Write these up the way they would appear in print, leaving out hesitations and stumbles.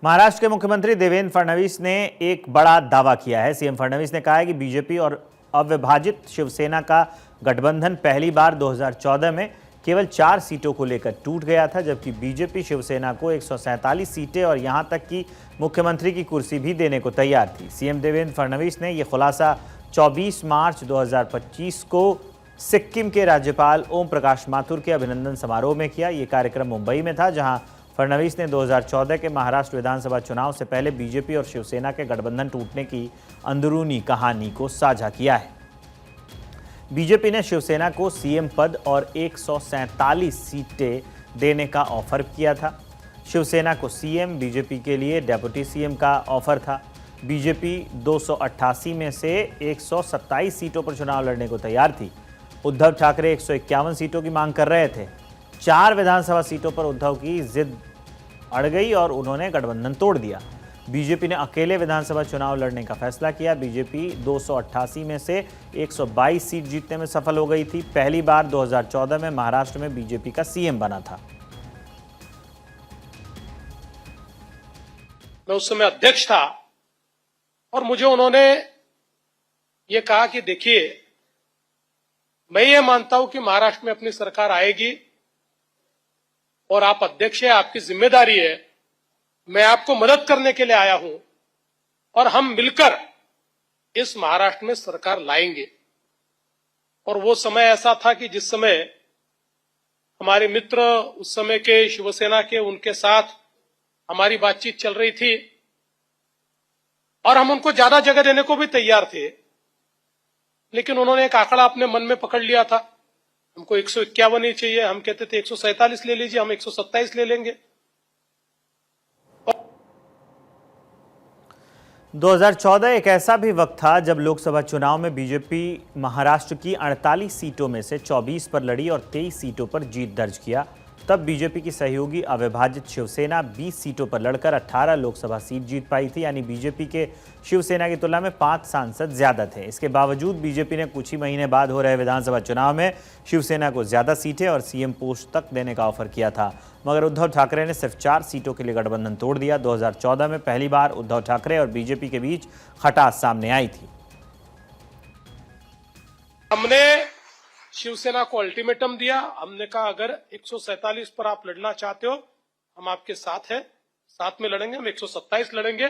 महाराष्ट्र के मुख्यमंत्री देवेंद्र फडणवीस ने एक बड़ा दावा किया है। सीएम फडणवीस ने कहा है कि बीजेपी और अविभाजित शिवसेना का गठबंधन पहली बार 2014 में केवल 4 सीटों को लेकर टूट गया था, जबकि बीजेपी शिवसेना को 147 सीटें और यहां तक कि मुख्यमंत्री की कुर्सी भी देने को तैयार थी। सीएम देवेंद्र फडणवीस ने यह खुलासा 24 मार्च 2025 को सिक्किम के राज्यपाल ओम प्रकाश माथुर के अभिनंदन समारोह में किया। ये कार्यक्रम मुंबई में था, जहां फडणवीस ने 2014 के महाराष्ट्र विधानसभा चुनाव से पहले बीजेपी और शिवसेना के गठबंधन टूटने की अंदरूनी कहानी को साझा किया है। बीजेपी ने शिवसेना को सीएम पद और 147 सीटें देने का ऑफर किया था। शिवसेना को सीएम, बीजेपी के लिए डेप्यूटी सीएम का ऑफर था। बीजेपी 288 में से 127 सीटों पर चुनाव लड़ने को तैयार थी। उद्धव ठाकरे 151 सीटों की मांग कर रहे थे। 4 विधानसभा सीटों पर उद्धव की जिद अड़ गई और उन्होंने गठबंधन तोड़ दिया। बीजेपी ने अकेले विधानसभा चुनाव लड़ने का फैसला किया। बीजेपी 288 में से 122 सीट जीतने में सफल हो गई थी। पहली बार 2014 में महाराष्ट्र में बीजेपी का सीएम बना था। मैं उस समय अध्यक्ष था और मुझे उन्होंने ये कहा कि देखिए, मैं ये मानता हूं कि महाराष्ट्र में अपनी सरकार आएगी और आप अध्यक्ष हैं, आपकी जिम्मेदारी है, मैं आपको मदद करने के लिए आया हूं और हम मिलकर इस महाराष्ट्र में सरकार लाएंगे। और वो समय ऐसा था कि जिस समय हमारे मित्र उस समय के शिवसेना के, उनके साथ हमारी बातचीत चल रही थी और हम उनको ज्यादा जगह देने को भी तैयार थे, लेकिन उन्होंने एक आंकड़ा अपने मन में पकड़ लिया था। हमको 151 ही चाहिए, हम कहते थे 147 ले लीजिए, हम 127 ले लेंगे। 2014 एक ऐसा भी वक्त था जब लोकसभा चुनाव में बीजेपी महाराष्ट्र की 48 सीटों में से 24 पर लड़ी और 23 सीटों पर जीत दर्ज किया। तब बीजेपी की सहयोगी अविभाजित शिवसेना 20 सीटों पर लड़कर 18 लोकसभा सीट जीत पाई थी, यानी बीजेपी के शिवसेना की तुलना में 5 सांसद ज्यादा थे। इसके बावजूद बीजेपी ने कुछ ही महीने बाद हो रहे विधानसभा चुनाव में शिवसेना को ज्यादा सीटें और सीएम पोस्ट तक देने का ऑफर किया था, मगर उद्धव ठाकरे ने सिर्फ 4 सीटों के लिए गठबंधन तोड़ दिया। 2014 में पहली बार उद्धव ठाकरे और बीजेपी के बीच खटास सामने आई थी। हमने शिवसेना को अल्टीमेटम दिया। हमने कहा अगर 147 पर आप लड़ना चाहते हो, हम आपके साथ हैं, साथ में लड़ेंगे। हम 127 लड़ेंगे,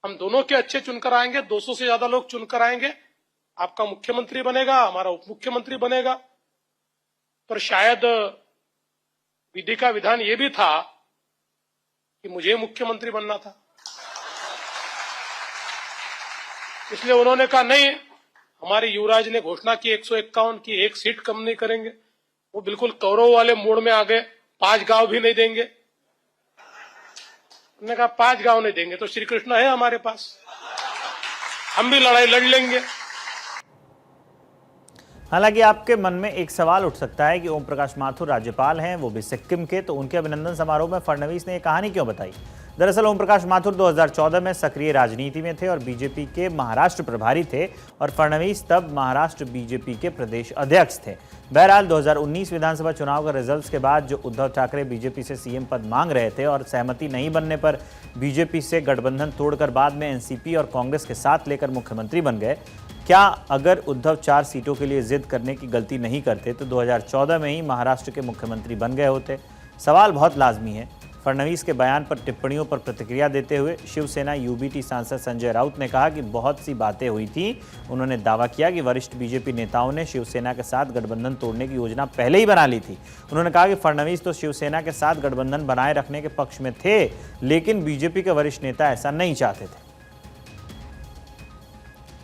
हम दोनों के अच्छे चुनकर आएंगे, 200 से ज्यादा लोग चुनकर आएंगे। आपका मुख्यमंत्री बनेगा, हमारा उप मुख्यमंत्री बनेगा। पर शायद विधि का विधान ये भी था कि मुझे मुख्यमंत्री बनना था, इसलिए उन्होंने कहा नहीं, हमारे युवराज ने घोषणा की 151 की, 1 सीट कम नहीं करेंगे। वो बिल्कुल कौरव वाले मोड़ में आ गए, 5 गांव भी नहीं देंगे। हमने कहा 5 गांव नहीं देंगे तो श्री कृष्ण है हमारे पास, हम भी लड़ाई लड़ लेंगे। हालांकि आपके मन में एक सवाल उठ सकता है कि ओम प्रकाश माथुर राज्यपाल हैं, वो भी सिक्किम के, तो उनके अभिनंदन समारोह में फडणवीस ने यह कहानी क्यों बताई? दरअसल ओम प्रकाश माथुर 2014 में सक्रिय राजनीति में थे और बीजेपी के महाराष्ट्र प्रभारी थे, और फडणवीस तब महाराष्ट्र बीजेपी के प्रदेश अध्यक्ष थे। बहरहाल 2019 विधानसभा चुनाव के रिजल्ट्स के बाद जो उद्धव ठाकरे बीजेपी से सीएम पद मांग रहे थे और सहमति नहीं बनने पर बीजेपी से गठबंधन तोड़कर बाद में एनसीपी और कांग्रेस के साथ लेकर मुख्यमंत्री बन गए, क्या अगर उद्धव 4 सीटों के लिए जिद करने की गलती नहीं करते तो 2014 में ही महाराष्ट्र के मुख्यमंत्री बन गए होते? सवाल बहुत लाजमी है। फडणवीस के बयान पर टिप्पणियों पर प्रतिक्रिया देते हुए शिवसेना यूबीटी सांसद संजय राउत ने कहा कि बहुत सी बातें हुई थी। उन्होंने दावा किया कि वरिष्ठ बीजेपी नेताओं ने शिवसेना के साथ गठबंधन तोड़ने की योजना पहले ही बना ली थी। उन्होंने कहा कि फडणवीस तो शिवसेना के साथ गठबंधन बनाए रखने के पक्ष में थे, लेकिन बीजेपी के वरिष्ठ नेता ऐसा नहीं चाहते थे।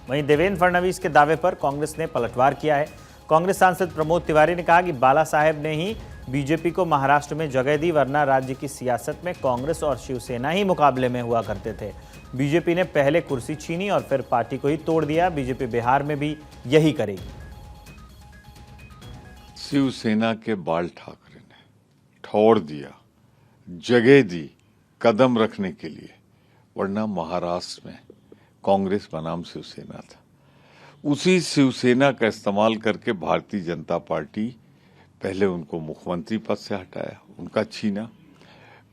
वहीं देवेंद्र फडणवीस के दावे पर कांग्रेस ने पलटवार किया है। कांग्रेस सांसद प्रमोद तिवारी ने कहा कि बाला साहेब ने ही बीजेपी को महाराष्ट्र में जगह दी, वरना राज्य की सियासत में कांग्रेस और शिवसेना ही मुकाबले में हुआ करते थे। बीजेपी ने पहले कुर्सी छीनी और फिर पार्टी को ही तोड़ दिया। बीजेपी बिहार में भी यही करेगी। शिवसेना के बाल ठाकरे ने ठौर दिया, जगह दी कदम रखने के लिए, वरना महाराष्ट्र में कांग्रेस बनाम शिवसेना था। उसी शिवसेना का इस्तेमाल करके भारतीय जनता पार्टी पहले उनको मुख्यमंत्री पद से हटाया, उनका छीना,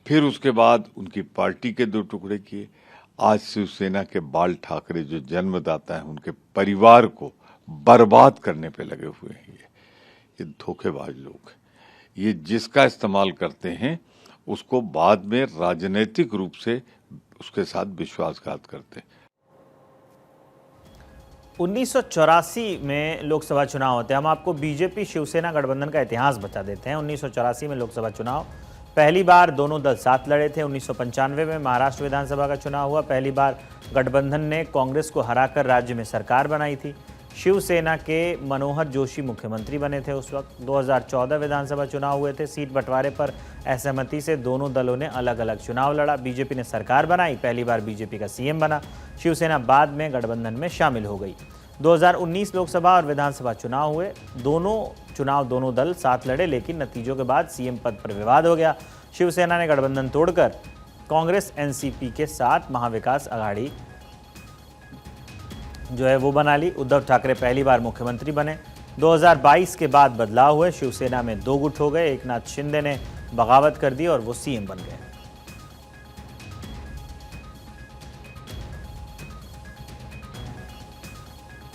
फिर उसके बाद उनकी पार्टी के 2 टुकड़े किए। आज शिवसेना के बाल ठाकरे जो जन्मदाता हैं उनके परिवार को बर्बाद करने पे लगे हुए हैं। ये धोखेबाज लोग हैं। ये जिसका इस्तेमाल करते हैं उसको बाद में राजनीतिक रूप से उसके साथ विश्वासघात करते हैं। 1984 में लोकसभा चुनाव होते हैं। हम आपको बीजेपी शिवसेना गठबंधन का इतिहास बता देते हैं। 1984 में लोकसभा चुनाव, पहली बार दोनों दल साथ लड़े थे। 1995 में महाराष्ट्र विधानसभा का चुनाव हुआ। पहली बार गठबंधन ने कांग्रेस को हराकर राज्य में सरकार बनाई थी। शिवसेना के मनोहर जोशी मुख्यमंत्री बने थे उस वक्त। 2014 विधानसभा चुनाव हुए थे। सीट बंटवारे पर असहमति से दोनों दलों ने अलग अलग चुनाव लड़ा। बीजेपी ने सरकार बनाई, पहली बार बीजेपी का सीएम बना। शिवसेना बाद में गठबंधन में शामिल हो गई। 2019 लोकसभा और विधानसभा चुनाव हुए। दोनों दल साथ लड़े, लेकिन नतीजों के बाद सीएम पद पर विवाद हो गया। शिवसेना ने गठबंधन तोड़कर कांग्रेस एनसीपी के साथ महाविकास आघाड़ी जो है वो बना ली। उद्धव ठाकरे पहली बार मुख्यमंत्री बने। 2022 के बाद बदलाव हुए। शिवसेना में 2 गुट हो गए। एकनाथ शिंदे ने बगावत कर दी और वो सीएम बन गए।